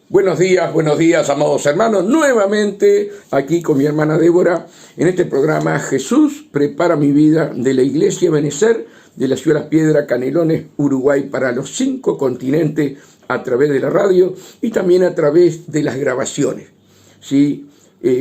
Buenos días, amados hermanos. Nuevamente aquí con mi hermana Débora en este programa Jesús prepara mi vida de la Iglesia Benecer de la ciudad de Las Piedras, Canelones, Uruguay, para los 5 continentes a través de la radio y también a través de las grabaciones. ¿Sí?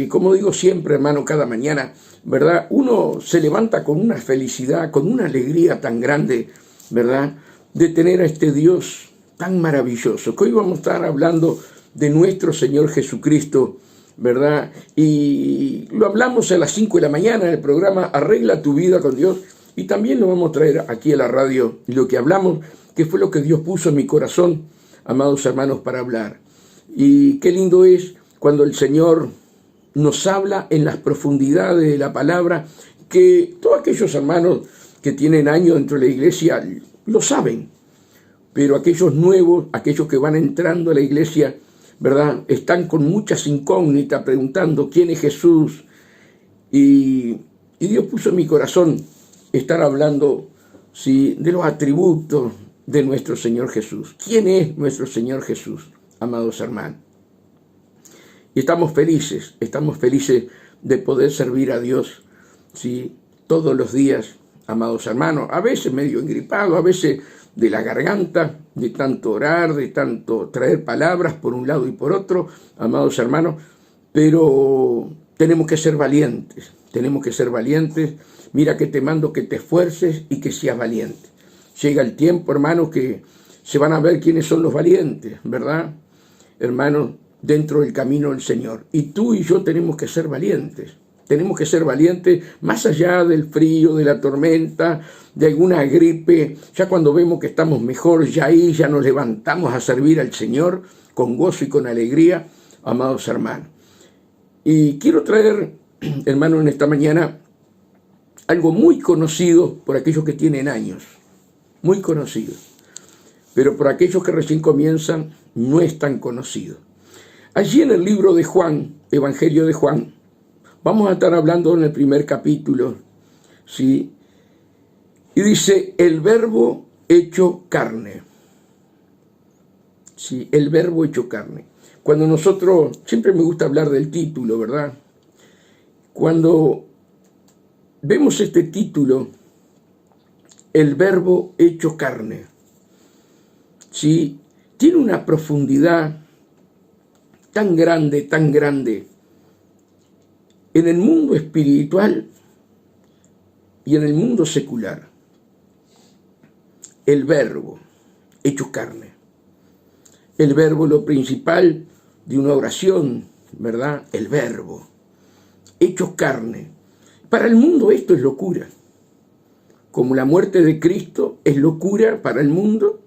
Como digo siempre, hermano, cada mañana, ¿verdad? Uno se levanta con una felicidad, con una alegría tan grande, ¿verdad? De tener a este Dios tan maravilloso, que hoy vamos a estar hablando de nuestro Señor Jesucristo, ¿verdad? Y lo hablamos a las 5 de la mañana en el programa Arregla tu vida con Dios, y también lo vamos a traer aquí a la radio, lo que hablamos, que fue lo que Dios puso en mi corazón, amados hermanos, para hablar. Y qué lindo es cuando el Señor nos habla en las profundidades de la palabra, que todos aquellos hermanos que tienen años dentro de la iglesia lo saben, pero aquellos nuevos, aquellos que van entrando a la iglesia, ¿verdad? Están con muchas incógnitas preguntando quién es Jesús. Y Dios puso en mi corazón estar hablando, ¿sí?, de los atributos de nuestro Señor Jesús. ¿Quién es nuestro Señor Jesús, amados hermanos? Y estamos felices de poder servir a Dios, ¿sí?, todos los días, amados hermanos. A veces medio engripado, a veces de la garganta, de tanto orar, de tanto traer palabras por un lado y por otro, amados hermanos, pero tenemos que ser valientes, Mira que te mando que te esfuerces y que seas valiente. Llega el tiempo, hermanos, que se van a ver quiénes son los valientes, ¿verdad? Hermanos, dentro del camino del Señor. Y tú y yo tenemos que ser valientes. Tenemos que ser valientes más allá del frío, de la tormenta, de alguna gripe. Ya cuando vemos que estamos mejor, ya nos levantamos a servir al Señor con gozo y con alegría, amados hermanos. Y quiero traer, hermano, en esta mañana algo muy conocido por aquellos que tienen años, muy conocido, pero por aquellos que recién comienzan no es tan conocido. Allí en el libro de Juan, Evangelio de Juan, vamos a estar hablando en el primer capítulo, ¿sí? Y dice, el verbo hecho carne. Sí, el verbo hecho carne. Cuando nosotros, siempre me gusta hablar del título, ¿verdad? Cuando vemos este título, el verbo hecho carne, ¿sí?, tiene una profundidad tan grande, en el mundo espiritual y en el mundo secular. El verbo hecho carne. El verbo, lo principal de una oración, ¿verdad? El verbo hecho carne. Para el mundo esto es locura. Como la muerte de Cristo es locura para el mundo,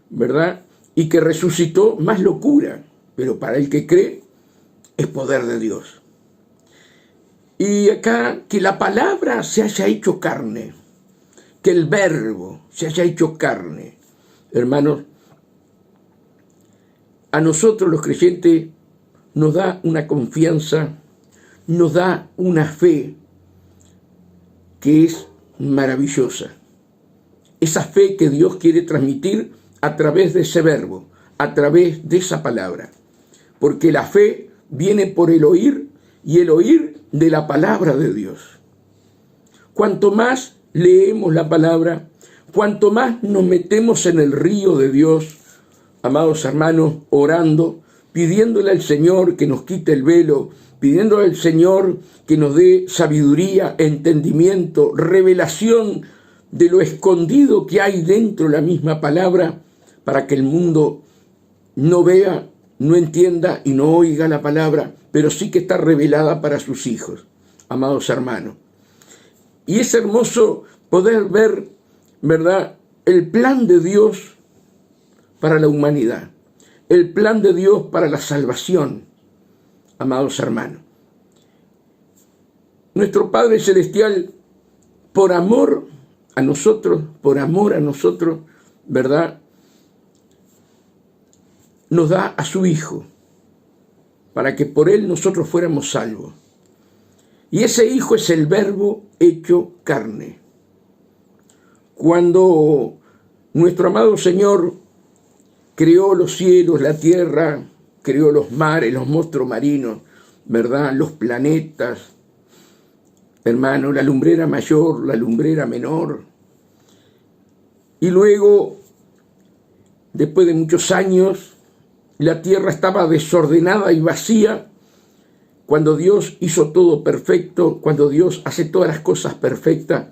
¿verdad? Y que resucitó, más locura. Pero para el que cree es poder de Dios. Y acá, que la palabra se haya hecho carne, que el verbo se haya hecho carne. Hermanos, a nosotros los creyentes nos da una confianza, nos da una fe que es maravillosa. Esa fe que Dios quiere transmitir a través de ese verbo, a través de esa palabra. Porque la fe viene por el oír y el oír de la palabra de Dios. Cuanto más leemos la palabra, cuanto más nos metemos en el río de Dios, amados hermanos, orando, pidiéndole al Señor que nos quite el velo, pidiéndole al Señor que nos dé sabiduría, entendimiento, revelación de lo escondido que hay dentro de la misma palabra, para que el mundo no vea, no entienda y no oiga la palabra, pero sí que está revelada para sus hijos, amados hermanos. Y es hermoso poder ver, ¿verdad?, el plan de Dios para la humanidad, el plan de Dios para la salvación, amados hermanos. Nuestro Padre Celestial, por amor a nosotros, ¿verdad?, nos da a su Hijo, para que por Él nosotros fuéramos salvos. Y ese Hijo es el verbo hecho carne. Cuando nuestro amado Señor creó los cielos, la tierra, creó los mares, los monstruos marinos, ¿verdad? Los planetas, hermano, la lumbrera mayor, la lumbrera menor. Y luego, después de muchos años, la tierra estaba desordenada y vacía. Cuando Dios hizo todo perfecto, cuando Dios hace todas las cosas perfectas,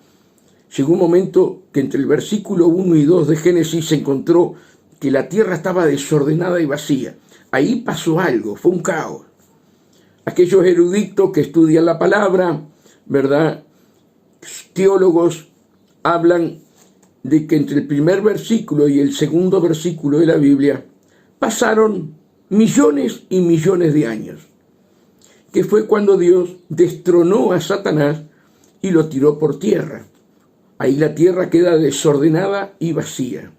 llegó un momento que entre el versículo 1 y 2 de Génesis se encontró que la tierra estaba desordenada y vacía. Ahí pasó algo, fue un caos. Aquellos eruditos que estudian la palabra, ¿verdad? Teólogos hablan de que entre el primer versículo y el segundo versículo de la Biblia pasaron millones y millones de años, que fue cuando Dios destronó a Satanás y lo tiró por tierra. Ahí la tierra queda desordenada y vacía,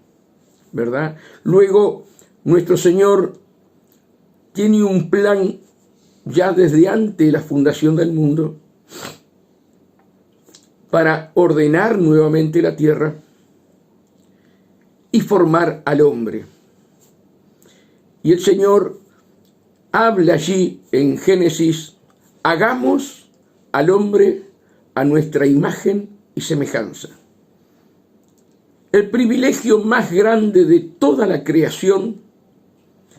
¿verdad? Luego, nuestro Señor tiene un plan ya desde antes de la fundación del mundo para ordenar nuevamente la tierra y formar al hombre. Y el Señor habla allí en Génesis: hagamos al hombre a nuestra imagen y semejanza. El privilegio más grande de toda la creación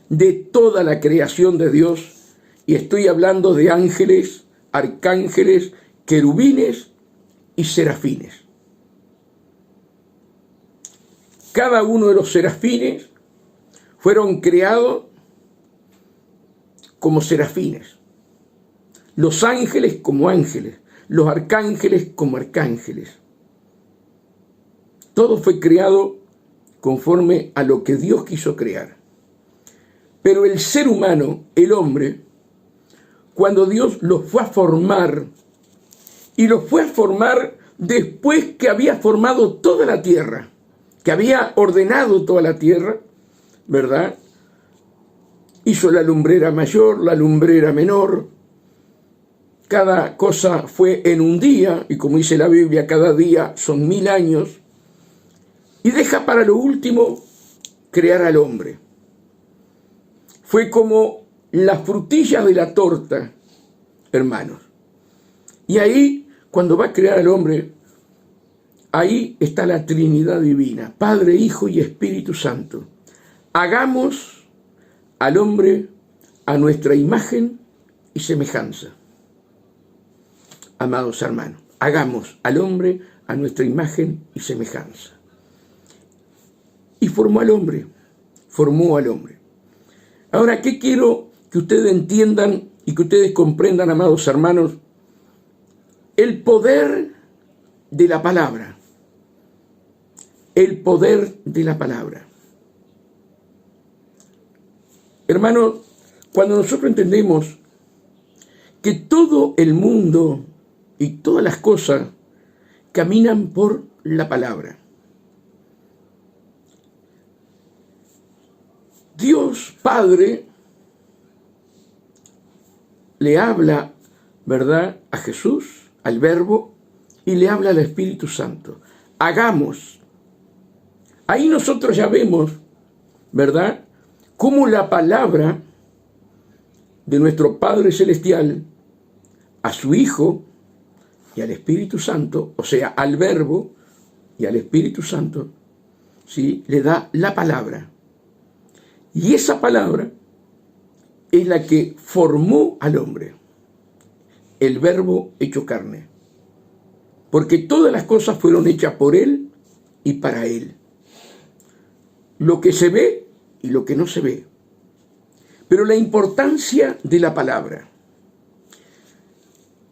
de Dios, y estoy hablando de ángeles, arcángeles, querubines y serafines. Cada uno de los serafines fueron creados como serafines, los ángeles como ángeles, los arcángeles como arcángeles. Todo fue creado conforme a lo que Dios quiso crear. Pero el ser humano, el hombre, cuando Dios lo fue a formar, y lo fue a formar después que había formado toda la tierra, que había ordenado toda la tierra, ¿verdad? Hizo la lumbrera mayor, la lumbrera menor. Cada cosa fue en un día, y como dice la Biblia, cada día son 1000 años. Y deja para lo último crear al hombre. Fue como la frutilla de la torta, hermanos. Y ahí, cuando va a crear al hombre, ahí está la Trinidad Divina, Padre, Hijo y Espíritu Santo. Hagamos al hombre a nuestra imagen y semejanza. Amados hermanos, hagamos al hombre a nuestra imagen y semejanza. Y formó al hombre. Ahora, ¿qué quiero que ustedes entiendan y que ustedes comprendan, amados hermanos? El poder de la palabra. El poder de la palabra. Hermanos, cuando nosotros entendemos que todo el mundo y todas las cosas caminan por la palabra. Dios Padre le habla, ¿verdad?, a Jesús, al Verbo, y le habla al Espíritu Santo. Hagamos. Ahí nosotros ya vemos, ¿verdad?, cómo la palabra de nuestro Padre Celestial a su Hijo y al Espíritu Santo, o sea, al Verbo y al Espíritu Santo, ¿sí?, le da la palabra. Y esa palabra es la que formó al hombre, el Verbo hecho carne. Porque todas las cosas fueron hechas por Él y para Él. Lo que se ve y lo que no se ve. Pero la importancia de la palabra.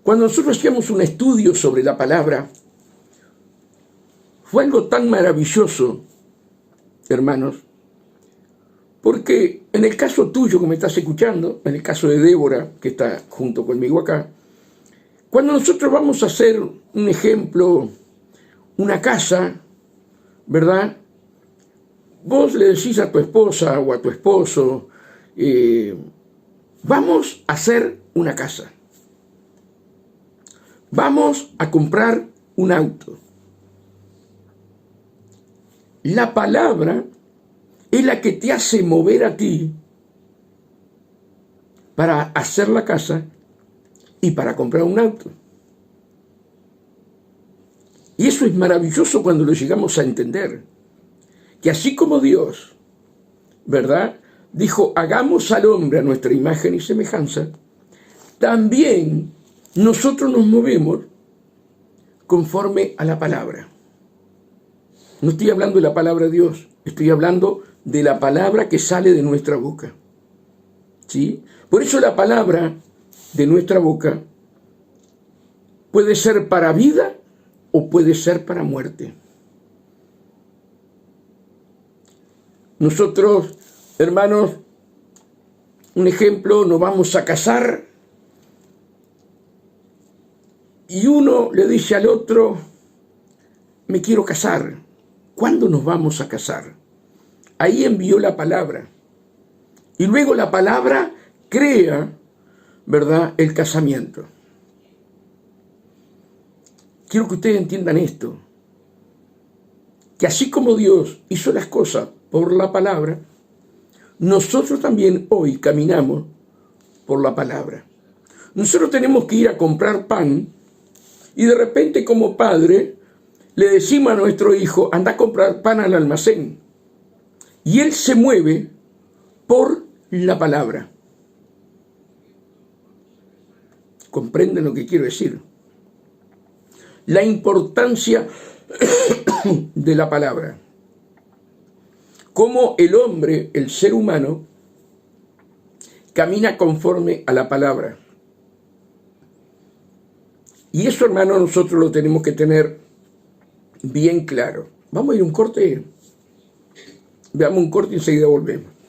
Cuando nosotros hacíamos un estudio sobre la palabra, fue algo tan maravilloso, hermanos, porque en el caso tuyo que me estás escuchando, en el caso de Débora, que está junto conmigo acá, cuando nosotros vamos a hacer un ejemplo, una casa, ¿verdad? Vos le decís a tu esposa o a tu esposo, vamos a hacer una casa. Vamos a comprar un auto. La palabra es la que te hace mover a ti para hacer la casa y para comprar un auto. Y eso es maravilloso cuando lo llegamos a entender. Que así como Dios, ¿verdad?, dijo, hagamos al hombre a nuestra imagen y semejanza, también nosotros nos movemos conforme a la palabra. No estoy hablando de la palabra de Dios, estoy hablando de la palabra que sale de nuestra boca. ¿Sí? Por eso la palabra de nuestra boca puede ser para vida o puede ser para muerte. Nosotros, hermanos, un ejemplo, nos vamos a casar y uno le dice al otro, me quiero casar. ¿Cuándo nos vamos a casar? Ahí envió la palabra. Y luego la palabra crea, ¿verdad?, el casamiento. Quiero que ustedes entiendan esto, que así como Dios hizo las cosas por la palabra, nosotros también hoy caminamos por la palabra. Nosotros tenemos que ir a comprar pan y de repente como padre le decimos a nuestro hijo, anda a comprar pan al almacén. Y él se mueve por la palabra. ¿Comprenden lo que quiero decir? La importancia de la palabra. Cómo el hombre, el ser humano, camina conforme a la palabra. Y eso, hermano, nosotros lo tenemos que tener bien claro. Vamos a ir a un corte. Veamos un corte y enseguida volvemos.